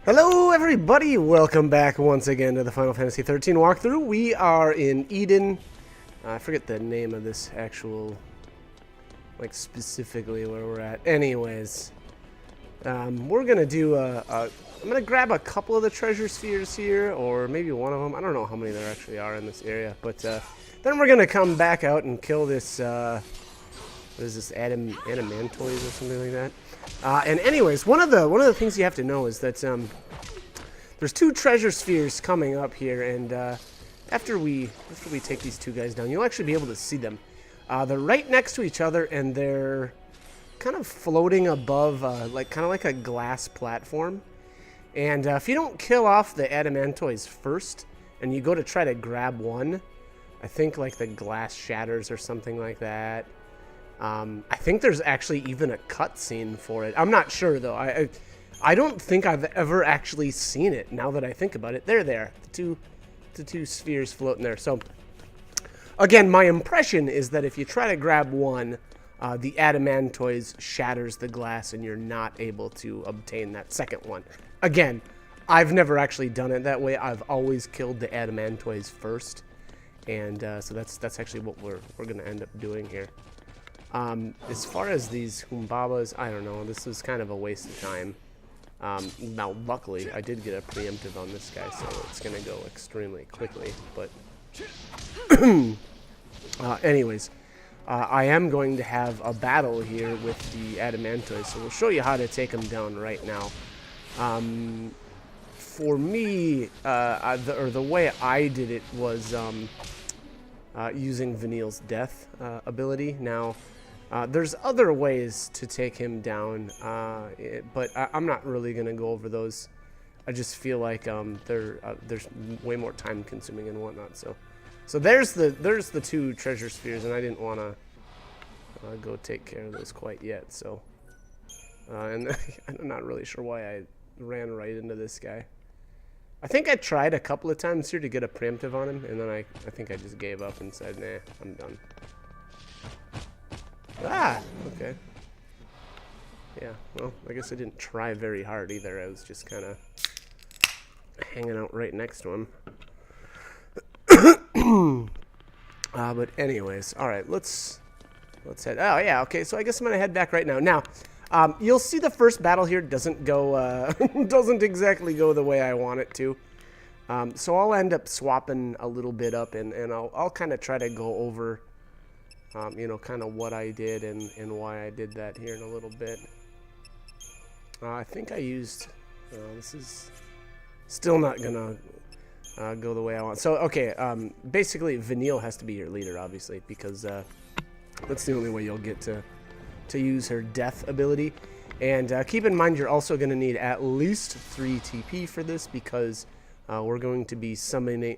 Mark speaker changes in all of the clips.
Speaker 1: Hello everybody, welcome back once again to the Final Fantasy 13 walkthrough. We are in Eden. I forget the name of this actual, like specifically where we're at. Anyways, we're gonna do I'm gonna grab a couple of the treasure spheres here, or maybe one of them. I don't know how many there actually are in this area, but then we're gonna come back out and kill this, what is this, adamantoids or something like that. And anyways, one of the things you have to know is that there's two treasure spheres coming up here, and after we take these two guys down, you'll actually be able to see them. They're right next to each other, and they're kind of floating above, kind of like a glass platform. And if you don't kill off the adamantoids first, and you go to try to grab one, I think like the glass shatters or something like that. I think there's actually even a cutscene for it. I'm not sure though. I don't think I've ever actually seen it. Now that I think about it, they're there. The two spheres floating there. So again, my impression is that if you try to grab one, the adamantoids shatters the glass, and you're not able to obtain that second one. Again, I've never actually done it that way. I've always killed the adamantoids first, and so that's actually what we're gonna end up doing here. As far as these Humbabas, I don't know. This was kind of a waste of time. Now, luckily, I did get a preemptive on this guy, so it's going to go extremely quickly. But, anyways, I am going to have a battle here with the adamantoids, so we'll show you how to take them down right now. For me, the way I did it was using Vanille's death ability. Now, there's other ways to take him down, but I'm not really going to go over those. I just feel like there's way more time consuming and whatnot. So there's the two treasure spheres, and I didn't want to go take care of those quite yet. So, and I'm not really sure why I ran right into this guy. I think I tried a couple of times here to get a preemptive on him, and then I think I just gave up and said, nah, I'm done. Ah, okay. Yeah, well, I guess I didn't try very hard either. I was just kind of hanging out right next to him. But anyways, all right, let's head. Oh yeah, okay. So I guess I'm gonna head back right now. Now, you'll see the first battle here doesn't go doesn't exactly go the way I want it to. So I'll end up swapping a little bit up, and I'll kind of try to go over, you know, kind of what I did and why I did that here in a little bit. I think I used, this is still not gonna go the way I want. So, okay, basically Vanille has to be your leader, obviously, because that's the only way you'll get to use her death ability. And keep in mind, you're also going to need at least 3 TP for this, because we're going to be summoning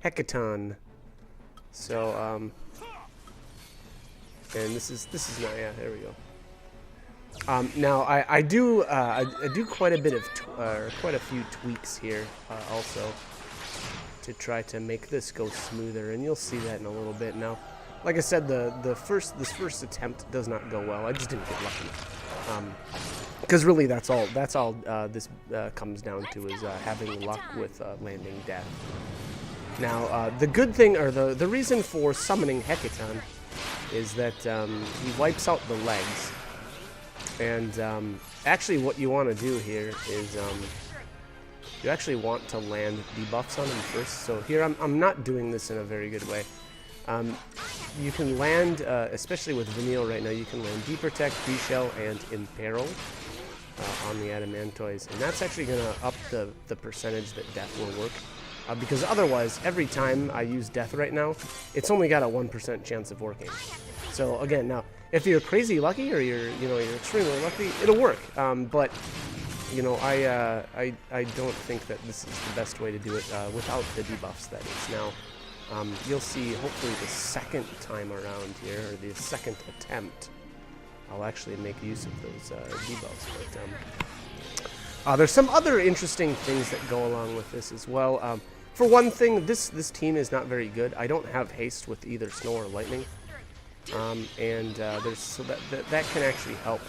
Speaker 1: Hecaton. So, and this is not, yeah, there we go. Now I do quite a bit of quite a few tweaks here also to try to make this go smoother, and you'll see that in a little bit. Now, like I said, this first attempt does not go well. I just didn't get lucky, because really that's all this comes down to, is having luck with landing death. Now, the good thing, or the reason for summoning Hecaton, is that he wipes out the legs. And actually what you want to do here is you actually want to land debuffs on him first. So here I'm not doing this in a very good way. You can land, especially with Vanille right now, you can land Deprotect, Pre-Shell, and Imperil on the adamantoids. And that's actually going to up the percentage that death will work. Because otherwise, every time I use death right now, it's only got a 1% chance of working. So again, now, if you're crazy lucky, or you're extremely lucky, it'll work. But you know, I don't think that this is the best way to do it without the debuffs. That is. Now, you'll see hopefully the second time around here, or the second attempt, I'll actually make use of those debuffs. But there's some other interesting things that go along with this as well. For one thing, this team is not very good. I don't have haste with either snow or lightning. There's so that can actually help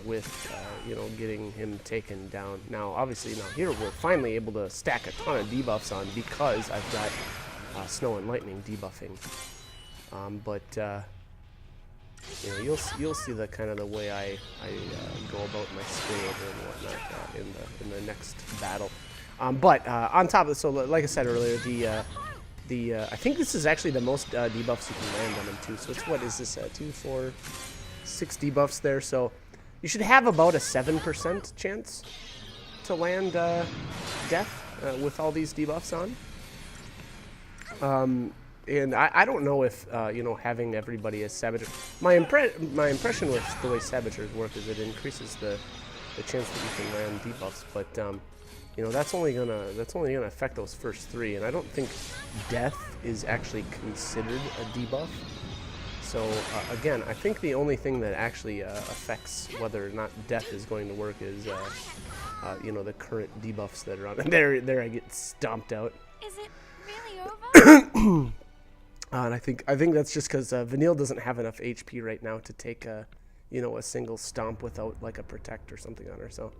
Speaker 1: with you know, getting him taken down. Now, obviously, now here we're finally able to stack a ton of debuffs on because I've got Snow and Lightning debuffing. But you know, you'll see the kind of the way I go about my skill over and whatnot in the next battle. But on top of this, so like I said earlier, I think this is actually the most debuffs you can land on him too. So it's, what is this? 2, 4, 6 debuffs there. So you should have about a 7% chance to land death with all these debuffs on. And I don't know if you know, having everybody as saboteurs. My impression with the way saboteurs work is it increases the chance that you can land debuffs, but you know, that's only gonna affect those first 3, and I don't think death is actually considered a debuff. So again, I think the only thing that actually affects whether or not death is going to work is you know, the current debuffs that are on. And there I get stomped out.
Speaker 2: Is it really over?
Speaker 1: And I think that's just because Vanille doesn't have enough HP right now to take you know, a single stomp without like a protect or something on her. So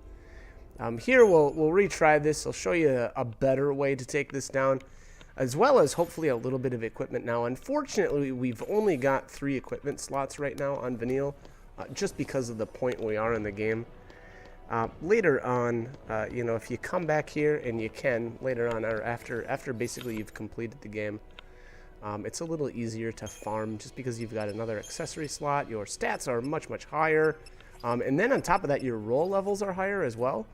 Speaker 1: here we'll retry this. I'll show you a better way to take this down, as well as hopefully a little bit of equipment now. Unfortunately, we've only got 3 equipment slots right now on Vanille, just because of the point we are in the game. Later on, you know, if you come back here, and you can later on, or after basically you've completed the game, it's a little easier to farm just because you've got another accessory slot. Your stats are much higher, and then on top of that, your roll levels are higher as well.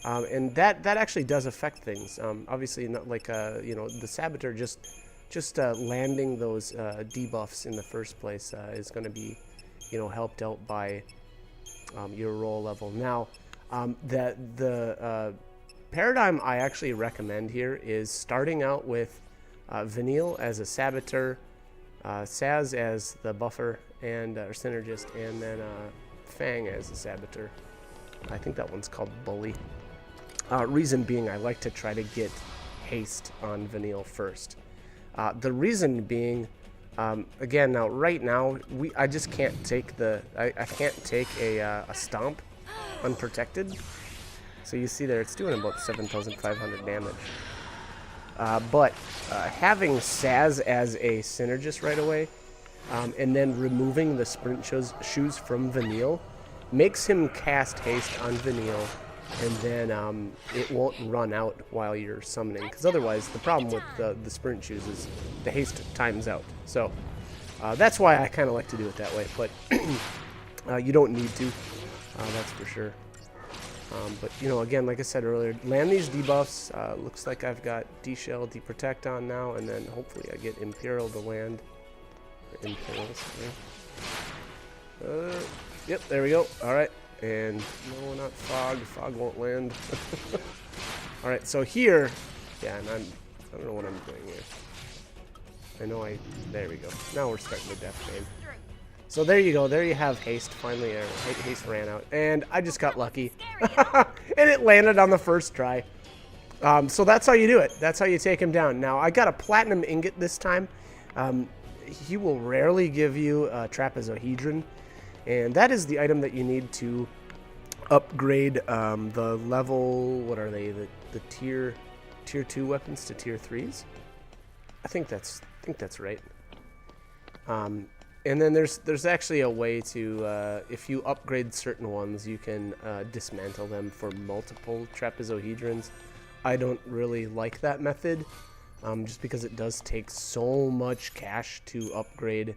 Speaker 1: And that actually does affect things. Obviously, not like you know, the Saboteur just landing those debuffs in the first place is going to be, you know, helped out by your roll level. Now, the paradigm I actually recommend here is starting out with Vanille as a Saboteur, Saz as the buffer and or synergist, and then Fang as the Saboteur. I think that one's called Bully. Reason being, I like to try to get haste on Vanille first. The reason being, again, now right now I just can't take I can't take a stomp unprotected. So you see there, it's doing about 7,500 damage. But having Saz as a synergist right away, and then removing the sprint shoes from Vanille, makes him cast haste on Vanille, and then it won't run out while you're summoning. Because otherwise, the problem with the sprint shoes is the haste times out. So that's why I kind of like to do it that way. But you don't need to, that's for sure. But, you know, again, like I said earlier, land these debuffs. Looks like I've got D-Shell, D-Protect on now, and then hopefully I get Imperial to land. Imperials. Yep, there we go. All right. And no, not Fog. Fog won't land. All right, so here, yeah, and I don't know what I'm doing here. I know there we go. Now we're starting the death game. So there you go. There you have haste. Finally, haste ran out, and I just got lucky, and it landed on the first try. So that's how you do it. That's how you take him down. Now I got a platinum ingot this time. He will rarely give you a trapezohedron, and that is the item that you need to upgrade the level. What are they? The tier 2 weapons to tier 3s. I think that's right. And then there's actually a way to, if you upgrade certain ones, you can dismantle them for multiple trapezohedrons. I don't really like that method, just because it does take so much cash to upgrade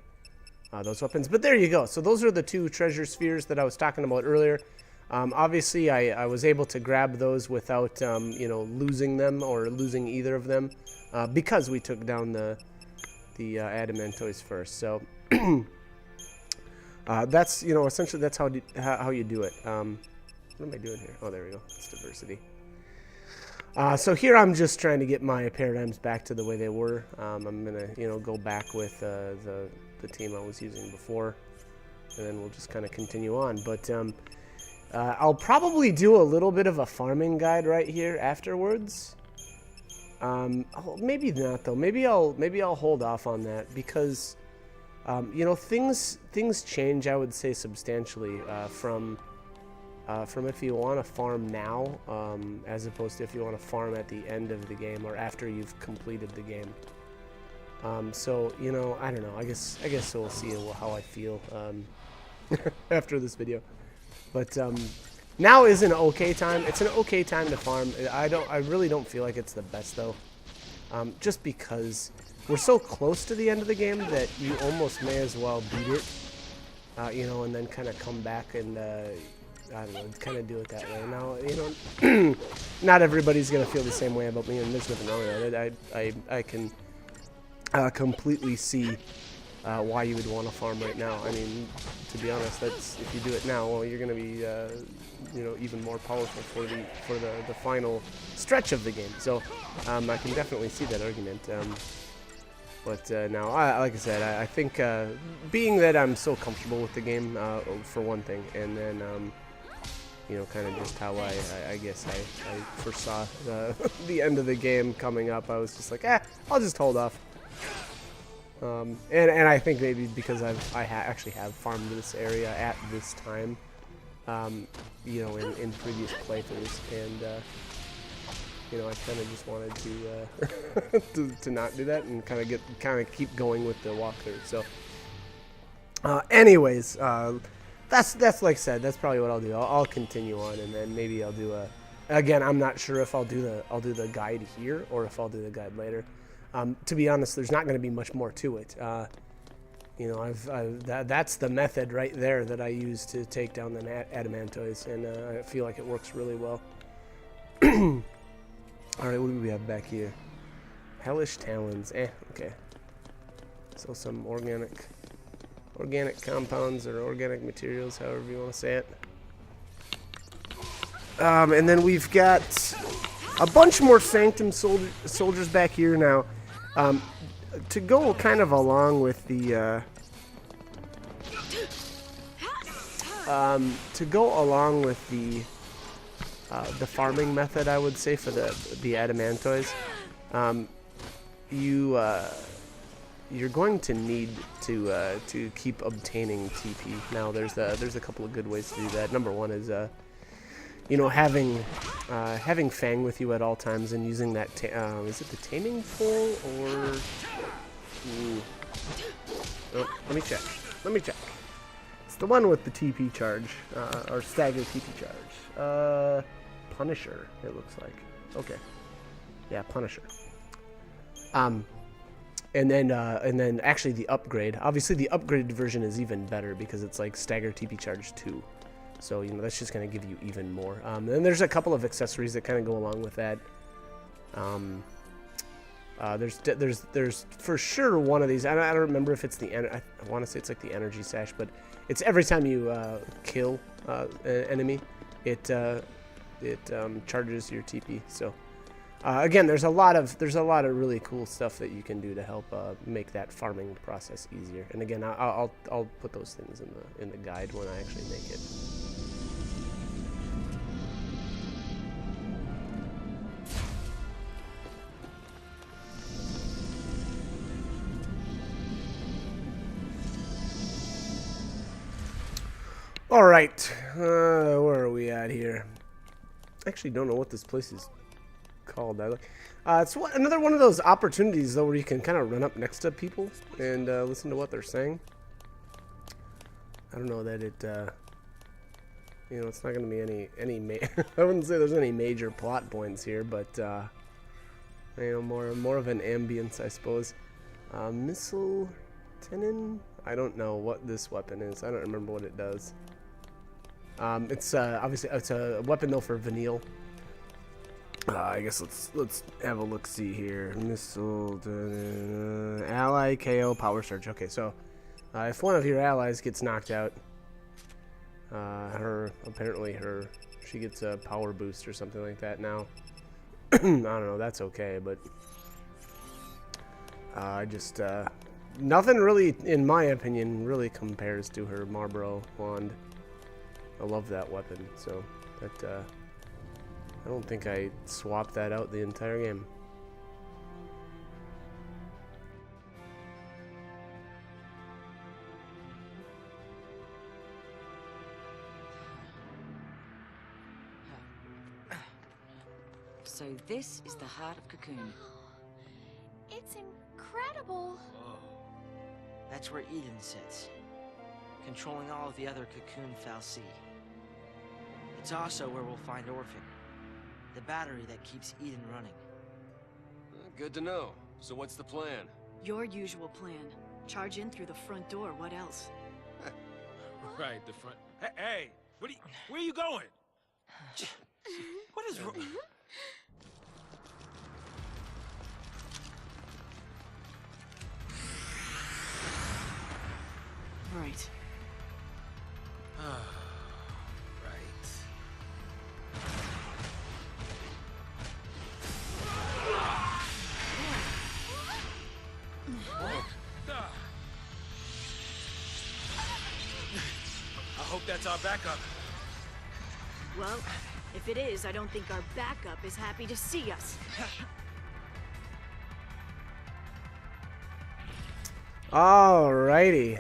Speaker 1: those weapons. But there you go. So those are the 2 treasure spheres that I was talking about earlier. Obviously, I was able to grab those without, you know, losing them or losing either of them, because we took down the Adamantoise first. So that's, you know, essentially that's how you do it. What am I doing here? Oh, there we go. It's diversity. So here I'm just trying to get my paradigms back to the way they were. I'm gonna, you know, go back with the team I was using before, and then we'll just kind of continue on. But I'll probably do a little bit of a farming guide right here afterwards. Maybe not though. Maybe I'll hold off on that because, you know, things change. I would say substantially from from if you want to farm now, as opposed to if you want to farm at the end of the game or after you've completed the game. So, you know, I don't know. I guess we'll see how I feel after this video. But now is an okay time. It's an okay time to farm. I really don't feel like it's the best though. Just because we're so close to the end of the game that you almost may as well beat it. You know, and then kind of come back and I don't know, kind of do it that way. Now, you know, not everybody's gonna feel the same way about me, and there's nothing wrong with it. I can completely see why you would want to farm right now. I mean, to be honest, that's if you do it now, well, you're gonna be you know, even more powerful for the final stretch of the game. So I can definitely see that argument. But now, like I said, I think being that I'm so comfortable with the game, for one thing, and then, you know, kind of just how I guess I foresaw the end of the game coming up, I was just like, I'll just hold off. And I think maybe because I actually have farmed this area at this time, you know, in previous playthroughs, and you know, I kind of just wanted to to not do that and kind of keep going with the walkthrough. So, anyways, that's like I said, that's probably what I'll do. I'll continue on, and then maybe I'll do again, I'm not sure if I'll do the guide here or if I'll do the guide later. To be honest, there's not going to be much more to it. You know, that's the method right there that I use to take down the Adamantoids, and I feel like it works really well. Alright, what do we have back here? Hellish Talons. Okay. So some organic compounds or organic materials, however you want to say it. And then we've got a bunch more Sanctum soldiers back here now. To go kind of along with the the farming method, I would say, for the Adamantoids, you're going to need to keep obtaining TP. Now, there's a couple of good ways to do that. Number one is you know, having Fang with you at all times and using that. Is it the taming pole or? Oh, let me check. It's the one with the TP charge, or stagger TP charge. Punisher, it looks like. Okay. Yeah, Punisher. And then actually the upgrade. Obviously, the upgraded version is even better because it's like stagger TP charge 2. So, you know, that's just going to give you even more. And there's a couple of accessories that kind of go along with that. There's for sure one of these. I don't remember if it's I want to say it's like the energy sash, but it's every time you kill an enemy, it charges your TP. So again, there's a lot of really cool stuff that you can do to help make that farming process easier. And again, I'll put those things in the guide when I actually make it. All right, where are we at here? I actually don't know what this place is called. It's another one of those opportunities though where you can kind of run up next to people and listen to what they're saying. I don't know that it, you know, it's not going to be any I wouldn't say there's any major plot points here, but you know, more of an ambience, I suppose. Missile tenon? I don't know what this weapon is. I don't remember what it does. It's obviously it's a weapon though for Vanille. I guess let's have a look. See here, missile, ally KO, power surge. Okay, so if one of your allies gets knocked out, she gets a power boost or something like that. Now, I don't know. That's okay, but just nothing really, in my opinion, really compares to her Marlboro wand. I love that weapon, so that I don't think I swapped that out the entire game.
Speaker 3: So this is the heart of Cocoon.
Speaker 2: It's incredible.
Speaker 4: Whoa. That's where Eden sits, controlling all of the other Cocoon fal'Cie. It's also where we'll find Orphan, the battery that keeps Eden running.
Speaker 5: Good to know. So what's the plan?
Speaker 6: Your usual plan. Charge in through the front door, what else?
Speaker 7: Right, the front. Hey, where are you going? What is wrong?
Speaker 6: Right.
Speaker 7: Right. I hope that's our backup.
Speaker 6: Well, if it is, I don't think our backup is happy to see us.
Speaker 1: Alrighty.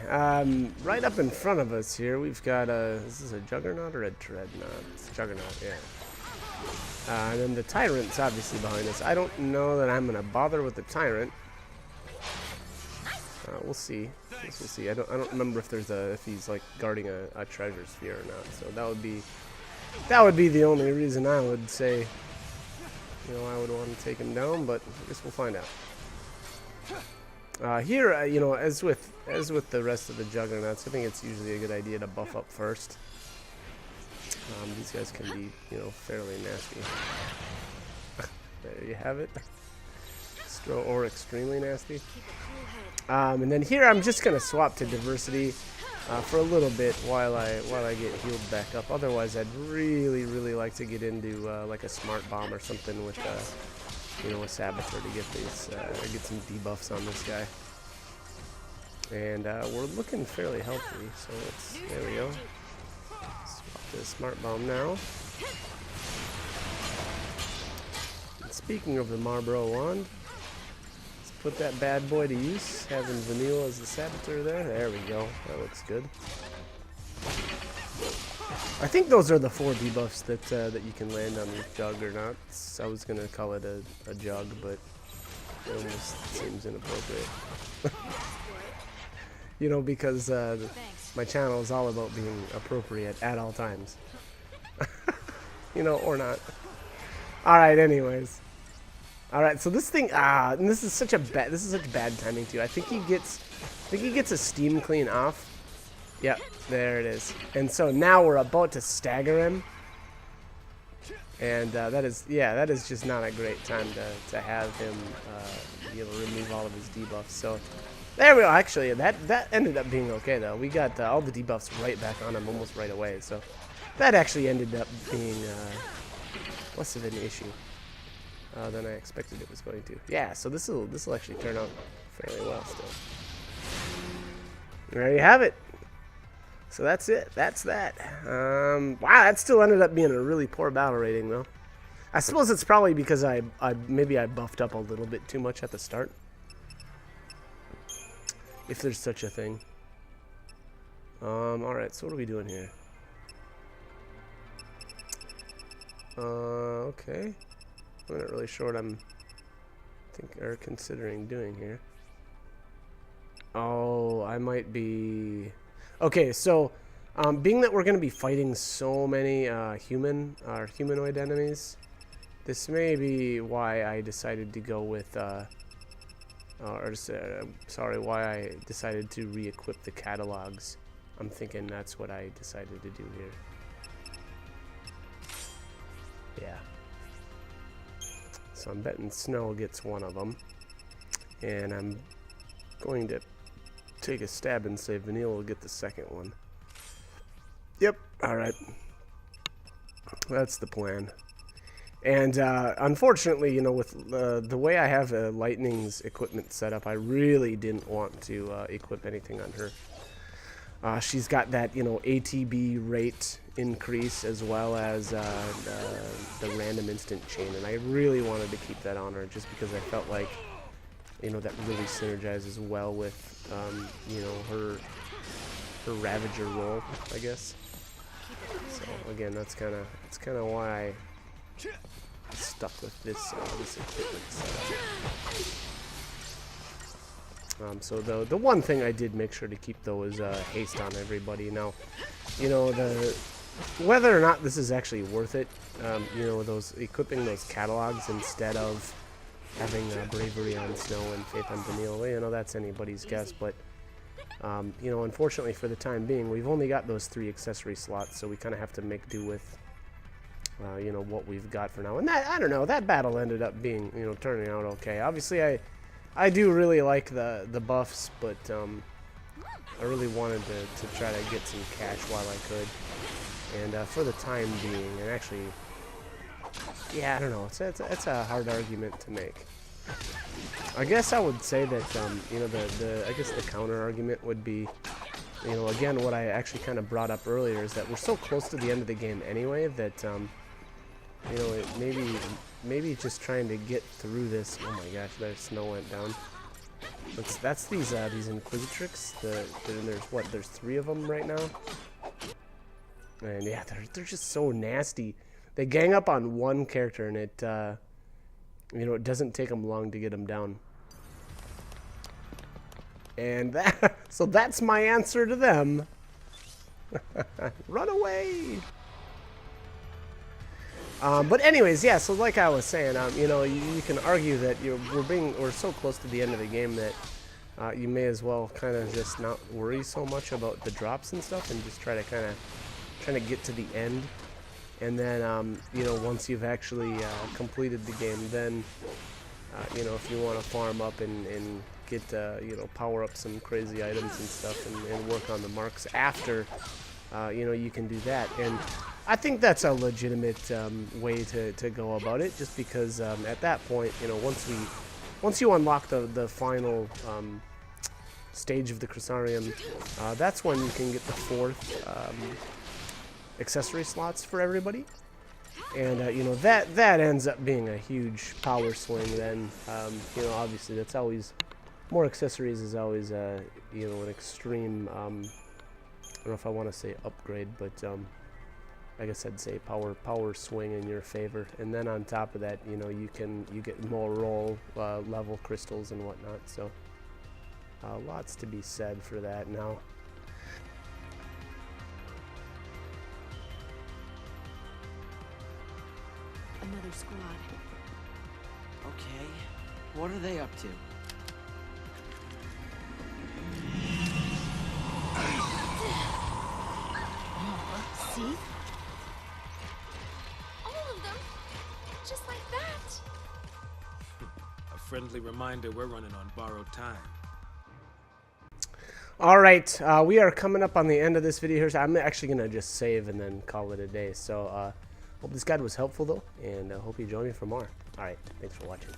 Speaker 1: Right up in front of us here, we've got a... Is this a Juggernaut or a Dreadnought? It's a Juggernaut, yeah. And then the Tyrant's obviously behind us. I don't know that I'm going to bother with the Tyrant. We'll see. We'll see. I don't remember if there's if he's like guarding a treasure sphere or not. So that would be the only reason I would say, I would want to take him down. But I guess we'll find out. Here, as with the rest of the Juggernauts, I think it's usually a good idea to buff up first. These guys can be, fairly nasty. There you have it. Or extremely nasty. And then here I'm just gonna swap to diversity for a little bit while I get healed back up. Otherwise, I'd really like to get into like a smart bomb or something with a saboteur to get these get some debuffs on this guy. And we're looking fairly healthy, so there we go. Swap to the smart bomb now. And speaking of the Marlboro wand, put that bad boy to use, having Vanille as the saboteur there. There we go. That looks good. I think those are the 4 debuffs that you can land on these Juggernauts. I was gonna call it a jug, but it almost seems inappropriate. Because my channel is all about being appropriate at all times. Or not. All right. Anyways. All right, so this thing, and this is such bad timing too. I think he gets a steam clean off. Yep, there it is. And so now we're about to stagger him, and that is just not a great time to have him be able to remove all of his debuffs. So there we go. Actually, that ended up being okay though. We got all the debuffs right back on him almost right away. So that actually ended up being less of an issue than I expected it was going to. Yeah, so this will actually turn out fairly well still. There you have it. So that's it. That's that. Wow, that still ended up being a really poor battle rating though. I suppose it's probably because I buffed up a little bit too much at the start. If there's such a thing. Alright, so what are we doing here? Okay. I'm not really sure what I'm considering doing here. Oh, I might be... Okay, so being that we're going to be fighting so many humanoid enemies, this may be why I decided to go with why I decided to re-equip the catalogs. I'm thinking that's what I decided to do here. Yeah. So I'm betting Snow gets one of them, and I'm going to take a stab and say Vanille will get the second one. Yep. All right. That's the plan. And unfortunately, with the way I have Lightning's equipment set up, I really didn't want to equip anything on her. She's got that, ATB rate increase as well as the random instant chain, and I really wanted to keep that on her just because I felt like, that really synergizes well with, her Ravager role, I guess. So again, that's kind of why stuck with this this equipment setup. So the one thing I did make sure to keep though is haste on everybody. Now, you know, whether or not this is actually worth it, you know, equipping those catalogs instead of having bravery on Snow and faith on Daniil, well, you know, that's anybody's guess. But you know, unfortunately for the time being, we've only got those 3 accessory slots, so we kind of have to make do with you know, what we've got for now. And that, I don't know, that battle ended up being, you know, turning out okay. Obviously, I do really like the buffs, but I really wanted to try to get some cash while I could. And for the time being, and actually, yeah, I don't know, it's a hard argument to make. I guess I would say that, you know, I guess the counter argument would be, you know, again, what I actually kind of brought up earlier is that we're so close to the end of the game anyway that, you know, maybe just trying to get through this. Oh my gosh, their Snow went down. That's these Inquisitrix. There's 3 of them right now. And yeah, they're just so nasty. They gang up on one character, and it, you know, it doesn't take them long to get them down. And so that's my answer to them. Run away. But anyways, yeah. So like I was saying, you know, you can argue that we're so close to the end of the game that you may as well kind of just not worry so much about the drops and stuff, and just try to kind of get to the end. And then, you know, once you've actually completed the game, then, you know, if you want to farm up and get, you know, power up some crazy items and stuff and work on the marks after, you know, you can do that. And I think that's a legitimate way to go about it, just because at that point, you know, once you unlock the final stage of the Crysarium, that's when you can get the 4th accessory slots for everybody. And you know, that ends up being a huge power swing then. You know, obviously that's always, more accessories is always you know, an extreme, I don't know if I want to say upgrade, but I guess I'd say power swing in your favor. And then on top of that, you know, you get more roll level crystals and whatnot. So lots to be said for that. Now,
Speaker 6: Another squad.
Speaker 4: Okay, what are they up to?
Speaker 2: See? All of them? Just like that?
Speaker 7: A friendly reminder we're running on borrowed time.
Speaker 1: all right, we are coming up on the end of this video here. So I'm actually gonna just save and then call it a day. So hope this guide was helpful though, and hope you join me for more. All right, thanks for watching.